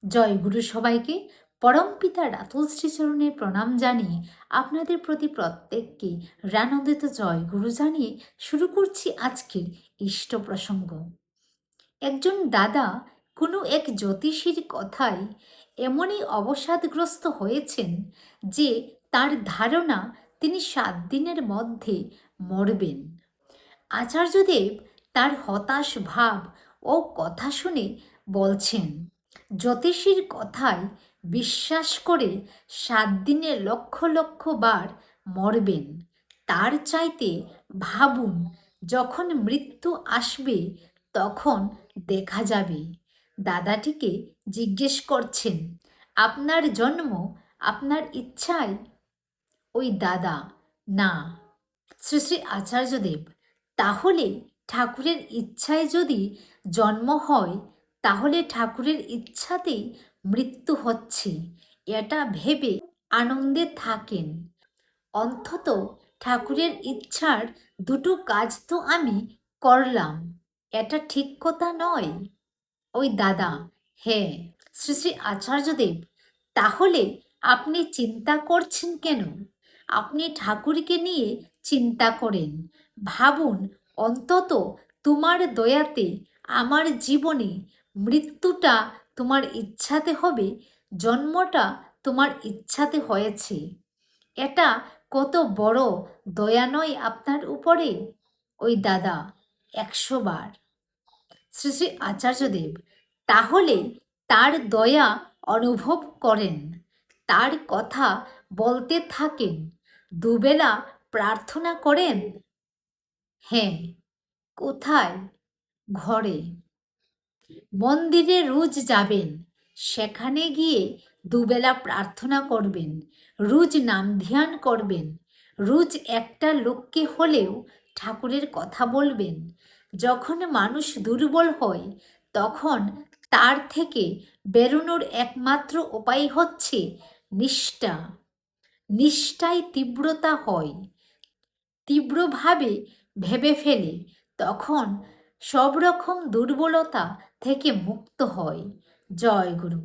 জয় গুরু সবাইকে। পরমপিতা রাতুল শ্রীচরণে প্রণাম জানিয়ে আপনাদের প্রতি প্রত্যেককে রানন্দিত জয় গুরু জানিয়ে শুরু করছি আজকের ইষ্ট প্রসঙ্গ। একজন দাদা কোনো এক জ্যোতিষীর কথায় এমনই অবসাদগ্রস্ত হয়েছেন যে তার ধারণা তিনি 7 দিনের মধ্যে মরবেন। আচার্যদেব তার হতাশ ভাব ও কথা শুনে বলছেন, জ্যোতিষীর কথায় বিশ্বাস করে 7 দিনে লক্ষ লক্ষ বার মরবেন, তার চাইতে ভাবুন যখন মৃত্যু আসবে তখন দেখা যাবে। দাদাটিকে জিজ্ঞেস করছেন, আপনার জন্ম আপনার ইচ্ছায়? ওই দাদা, না। শ্রী শ্রী আচার্যদেব, তাহলে ঠাকুরের ইচ্ছায় যদি জন্ম হয় তাহলে ঠাকুরের ইচ্ছাতেই মৃত্যু হচ্ছে, এটা ভেবে আনন্দে থাকেন। অন্তত ঠাকুরের ইচ্ছার দুটো কাজ তো আমি করলাম, এটা ঠিক কথা নয়? ওই দাদা, হ্যাঁ। শ্রী শ্রী আচার্যদেব, তাহলে আপনি চিন্তা করছেন কেন? আপনি ঠাকুরকে নিয়ে চিন্তা করেন, ভাবুন অন্তত তোমার দয়াতে আমার জীবনে মৃত্যুটা তোমার ইচ্ছাতে হবে, জন্মটা তোমার ইচ্ছাতে হয়েছে। এটা কত বড় দয়া নয় আপনার উপরে? ওই দাদা, 100 বার। শ্রী শ্রী আচার্যদেব, তাহলে তার দয়া অনুভব করেন, তার কথা বলতে থাকেন, দুবেলা প্রার্থনা করেন? হ্যাঁ। কোথায়? ঘরে। মন্দিরে রোজ যাবেন, সেখানে গিয়ে দুবেলা প্রার্থনা করবেন, রোজ নাম ধ্যান করবেন, রোজ একটা লোককে হলেও ঠাকুরের কথা বলবেন। যখন মানুষ দুর্বল হয় তখন তার থেকে বেরোনোর একমাত্র উপায় হচ্ছে নিষ্ঠা। নিষ্ঠায় তীব্রতা হয়, তীব্রভাবে ভেবে ফেলে, তখন সব রকম দুর্বলতা থেকে মুক্ত হয়। জয় গুরু।